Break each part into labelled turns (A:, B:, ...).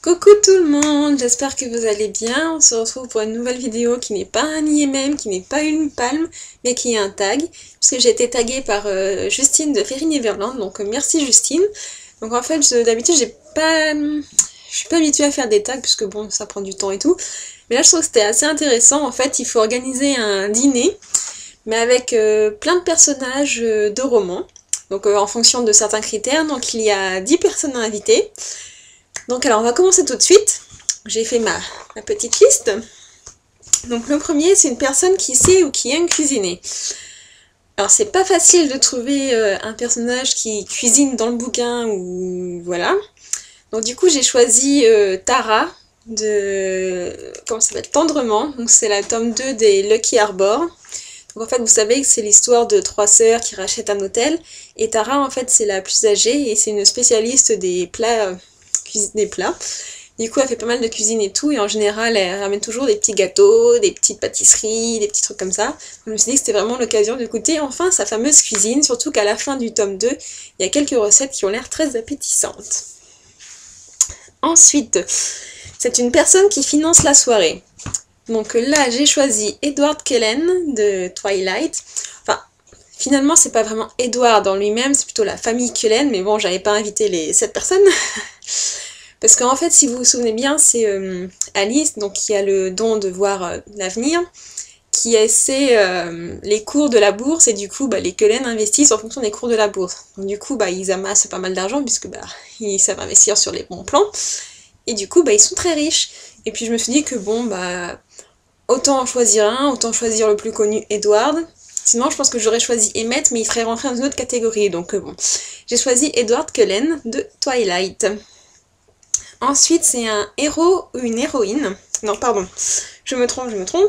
A: Coucou tout le monde, j'espère que vous allez bien. On se retrouve pour une nouvelle vidéo qui n'est pas un IMM, qui n'est pas une palme, mais qui est un tag, puisque j'ai été taguée par Justine de Fairy Neverland, donc merci Justine. Donc en fait, d'habitude, je suis pas habituée à faire des tags, puisque bon, ça prend du temps et tout. Mais là, je trouve que c'était assez intéressant. En fait, il faut organiser un dîner, mais avec plein de personnages de romans. Donc en fonction de certains critères, donc il y a 10 personnes à inviter. Donc alors on va commencer tout de suite. J'ai fait ma petite liste. Donc le premier, c'est une personne qui sait ou qui aime cuisiner. Alors c'est pas facile de trouver un personnage qui cuisine dans le bouquin ou voilà. Donc du coup j'ai choisi Tara de comment ça s'appelle, Tendrement. Donc c'est la tome 2 des Lucky Arbor. Donc en fait vous savez que c'est l'histoire de 3 sœurs qui rachètent un hôtel. Et Tara en fait c'est la plus âgée et c'est une spécialiste des plats. Du coup, elle fait pas mal de cuisine et tout, et en général, elle ramène toujours des petits gâteaux, des petites pâtisseries, des petits trucs comme ça. Je me suis dit que c'était vraiment l'occasion de goûter enfin sa fameuse cuisine, surtout qu'à la fin du tome 2, il y a quelques recettes qui ont l'air très appétissantes. Ensuite, c'est une personne qui finance la soirée. Donc là, j'ai choisi Edward Cullen de Twilight. Enfin, finalement, c'est pas vraiment Edward en lui-même, c'est plutôt la famille Cullen, mais bon, j'avais pas invité les 7 personnes. Parce qu'en fait, si vous vous souvenez bien, c'est Alice, donc qui a le don de voir l'avenir, qui essaie les cours de la bourse, et du coup, les Cullen investissent en fonction des cours de la bourse. Donc du coup, ils amassent pas mal d'argent, puisque ils savent investir sur les bons plans, et du coup, ils sont très riches. Et puis je me suis dit que bon, autant en choisir un, autant choisir le plus connu, Edward. Sinon, je pense que j'aurais choisi Emmett, mais il ferait rentrer dans une autre catégorie, donc bon. J'ai choisi Edward Cullen de Twilight. Ensuite, c'est un héros ou une héroïne. Non, pardon, je me trompe.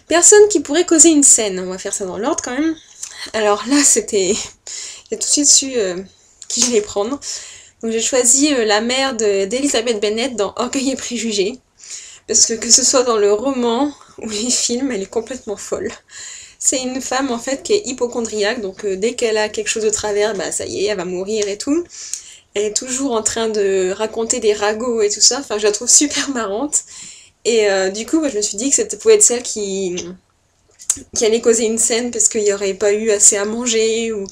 A: Personne qui pourrait causer une scène. On va faire ça dans l'ordre quand même. Alors là, c'était... J'ai tout de suite su qui j'allais prendre. Donc j'ai choisi la mère d'Elizabeth Bennet dans Orgueil et Préjugés. Parce que ce soit dans le roman ou les films, elle est complètement folle. C'est une femme en fait qui est hypocondriaque, donc dès qu'elle a quelque chose de travers, ça y est, elle va mourir et tout. Elle est toujours en train de raconter des ragots et tout ça, enfin je la trouve super marrante. Et du coup, je me suis dit que c'était pouvait être celle qui allait causer une scène parce qu'il n'y aurait pas eu assez à manger, ou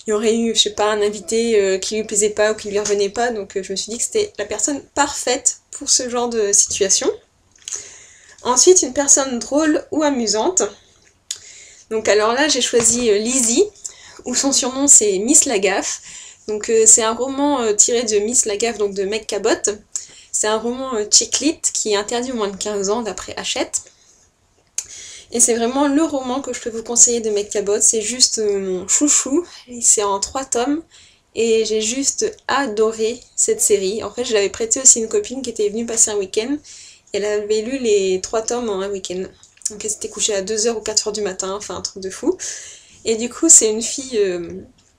A: il y aurait eu, je sais pas, un invité qui lui plaisait pas ou qui lui revenait pas, donc je me suis dit que c'était la personne parfaite pour ce genre de situation. Ensuite, une personne drôle ou amusante. Donc alors là, j'ai choisi Lizzie, où son surnom c'est Miss Lagaffe. Donc c'est un roman tiré de Miss Lagaffe, donc de Meg Cabot. C'est un roman chick lit qui est interdit aux moins de 15 ans d'après Hachette. Et c'est vraiment le roman que je peux vous conseiller de Meg Cabot, c'est juste mon chouchou. C'est en 3 tomes et j'ai juste adoré cette série. En fait, je l'avais prêté aussi à une copine qui était venue passer un week-end. Elle avait lu les 3 tomes en un week-end. Donc elle s'était couchée à 2h ou 4h du matin, enfin un truc de fou. Et du coup, c'est une fille...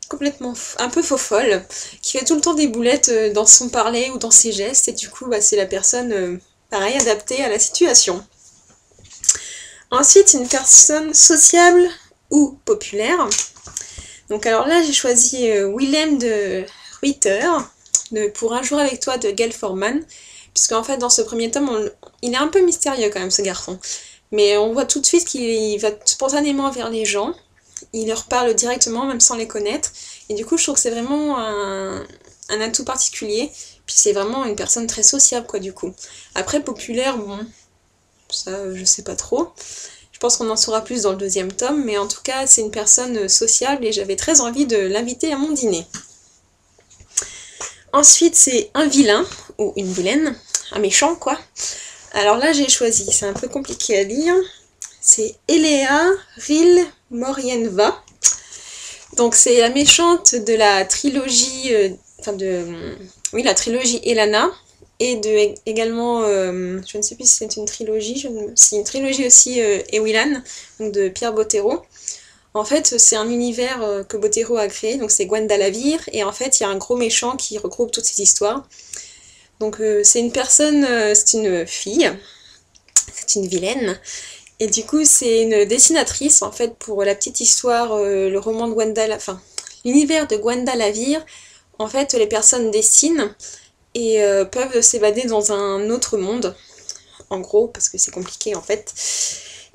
A: complètement un peu faux folle, qui fait tout le temps des boulettes dans son parler ou dans ses gestes, et du coup c'est la personne pareil adaptée à la situation. Ensuite une personne sociable ou populaire. Donc alors là j'ai choisi Willem de Ruyter pour Un jour avec toi de Gail Forman, puisqu'en fait dans ce premier tome il est un peu mystérieux quand même ce garçon, mais on voit tout de suite qu'il va spontanément vers les gens. Il leur parle directement, même sans les connaître. Et du coup, je trouve que c'est vraiment un atout particulier. Puis c'est vraiment une personne très sociable, quoi, du coup. Après, populaire, bon, ça, je sais pas trop. Je pense qu'on en saura plus dans le 2e tome. Mais en tout cas, c'est une personne sociable et j'avais très envie de l'inviter à mon dîner. Ensuite, c'est un vilain, ou une vilaine, un méchant, quoi. Alors là, j'ai choisi, c'est un peu compliqué à lire. C'est Elea Ril Morienva. Donc c'est la méchante de la trilogie, la trilogie Elana, et également, je ne sais plus si c'est une trilogie, c'est une trilogie aussi Ewilan, donc de Pierre Bottero. En fait, c'est un univers que Bottero a créé, donc c'est Gwenda Lavire, et en fait, il y a un gros méchant qui regroupe toutes ces histoires. Donc c'est une personne, c'est une fille, c'est une vilaine. Et du coup, c'est une dessinatrice, en fait, pour la petite histoire, le roman de l'univers de Gwenda Lavire. En fait, les personnes dessinent, et peuvent s'évader dans un autre monde, en gros, parce que c'est compliqué en fait.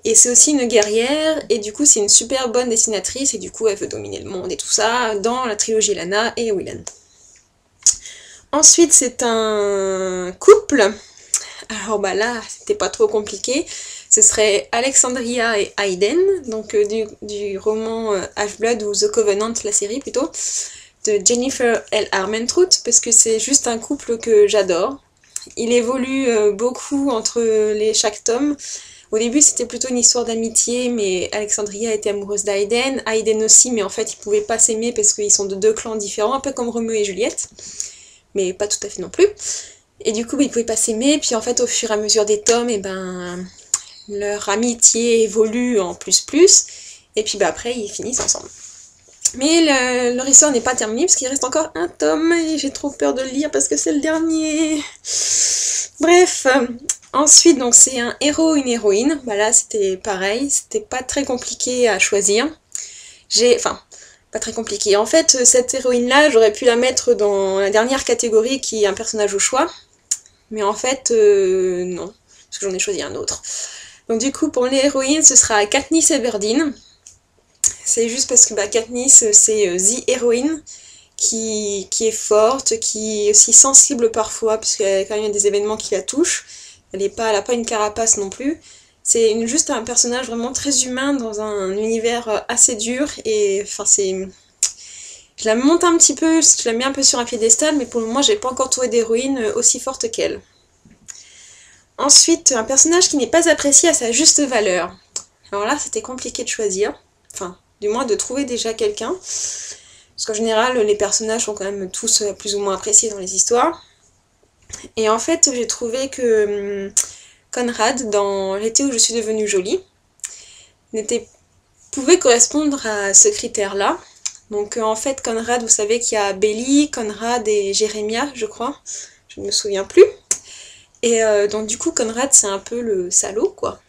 A: Et c'est aussi une guerrière, et du coup c'est une super bonne dessinatrice, et du coup elle veut dominer le monde et tout ça, dans la trilogie Lana et Willan. Ensuite c'est un couple, alors bah là c'était pas trop compliqué, ce serait Alexandria et Hayden, donc du roman Half-Blood ou The Covenant, la série plutôt, de Jennifer L. Armentrout, parce que c'est juste un couple que j'adore. Il évolue beaucoup entre chaque tome. Au début c'était plutôt une histoire d'amitié, mais Alexandria était amoureuse d'Hayden, Hayden aussi, mais en fait ils pouvaient pas s'aimer parce qu'ils sont de deux clans différents, un peu comme Roméo et Juliette, mais pas tout à fait non plus. Et du coup ils pouvaient pas s'aimer, puis en fait au fur et à mesure des tomes, et ben leur amitié évolue en plus, et puis bah après ils finissent ensemble. Mais leur histoire n'est pas terminée parce qu'il reste encore un tome et j'ai trop peur de le lire parce que c'est le dernier. Bref, ensuite donc c'est un héros, une héroïne. Bah là c'était pareil, c'était pas très compliqué à choisir. Enfin, pas très compliqué. En fait, cette héroïne-là, j'aurais pu la mettre dans la dernière catégorie qui est un personnage au choix. Mais en fait, non, parce que j'en ai choisi un autre. Donc du coup, pour l'héroïne, ce sera Katniss Everdeen. C'est juste parce que Katniss, c'est the héroïne qui est forte, qui est aussi sensible parfois, puisqu'il y a quand même des événements qui la touchent. Elle n'a pas une carapace non plus. C'est juste un personnage vraiment très humain dans un univers assez dur, et enfin c'est... Je la monte un petit peu, je la mets un peu sur un piédestal, mais pour le moment j'ai pas encore trouvé d'héroïne aussi forte qu'elle. Ensuite, un personnage qui n'est pas apprécié à sa juste valeur. Alors là, c'était compliqué de choisir. Enfin, du moins de trouver déjà quelqu'un. Parce qu'en général, les personnages sont quand même tous plus ou moins appréciés dans les histoires. Et en fait, j'ai trouvé que Conrad, dans L'été où je suis devenue jolie, pouvait correspondre à ce critère-là. Donc en fait, Conrad, vous savez qu'il y a Belly, Conrad et Jérémia, je crois. Je ne me souviens plus. Et donc du coup, Conrad, c'est un peu le salaud, quoi.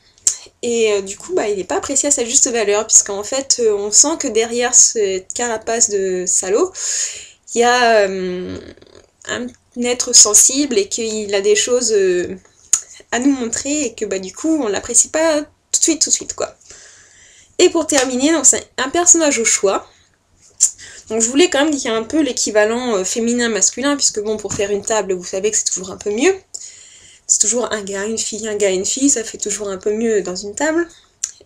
A: Et du coup, il n'est pas apprécié à sa juste valeur, puisqu'en fait, on sent que derrière cette carapace de salaud, il y a un être sensible et qu'il a des choses à nous montrer, et que du coup, on l'apprécie pas tout de suite, quoi. Et pour terminer, donc c'est un personnage au choix. Donc je voulais quand même qu'il y ait un peu l'équivalent féminin-masculin, puisque bon, pour faire une table, vous savez que c'est toujours un peu mieux. C'est toujours un gars, une fille, ça fait toujours un peu mieux dans une table.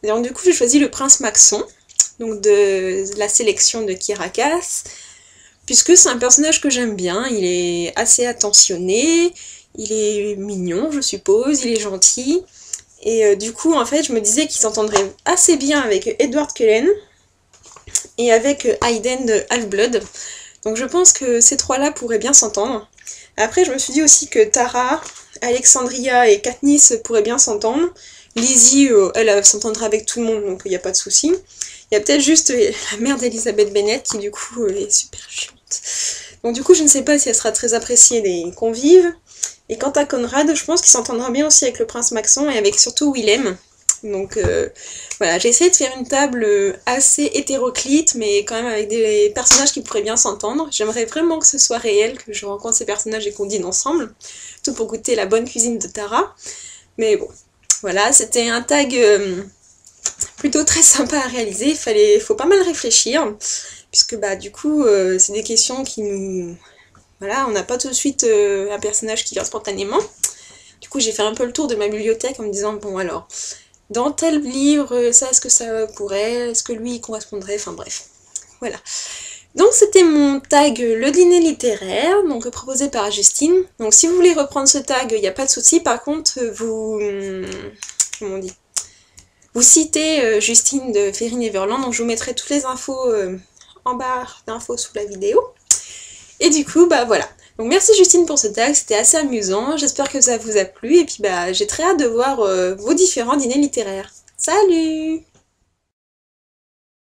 A: Et donc du coup j'ai choisi le prince Maxon, donc de la sélection de Kirakas, puisque c'est un personnage que j'aime bien, il est assez attentionné, il est mignon je suppose, il est gentil, et du coup en fait je me disais qu'il s'entendrait assez bien avec Edward Cullen, et avec Hayden de Half-Blood, donc je pense que ces trois-là pourraient bien s'entendre. Après je me suis dit aussi que Tara, Alexandria et Katniss pourraient bien s'entendre. Lizzie, elle s'entendra avec tout le monde, donc il n'y a pas de souci. Il y a peut-être juste la mère d'Elizabeth Bennet qui du coup est super chiante. Donc du coup je ne sais pas si elle sera très appréciée des convives. Et quant à Conrad, je pense qu'il s'entendra bien aussi avec le prince Maxon et avec surtout Willem. Donc voilà, j'ai essayé de faire une table assez hétéroclite, mais quand même avec des personnages qui pourraient bien s'entendre. J'aimerais vraiment que ce soit réel, que je rencontre ces personnages et qu'on dîne ensemble, tout pour goûter la bonne cuisine de Tara. Mais bon, voilà, c'était un tag plutôt très sympa à réaliser, faut pas mal réfléchir, puisque du coup, c'est des questions qui nous... Voilà, on n'a pas tout de suite un personnage qui vient spontanément. Du coup, j'ai fait un peu le tour de ma bibliothèque en me disant, bon alors... Dans tel livre, ça, est-ce que ça pourrait, est-ce que lui il correspondrait, enfin bref, voilà. Donc c'était mon tag Le Dîner littéraire, donc proposé par Justine. Donc si vous voulez reprendre ce tag, il n'y a pas de souci, par contre, comment on dit, vous citez Justine de Fairy Neverland, donc je vous mettrai toutes les infos en barre d'infos sous la vidéo. Et du coup, voilà. Donc merci Justine pour ce tag, c'était assez amusant, j'espère que ça vous a plu, et puis j'ai très hâte de voir vos différents dîners littéraires. Salut!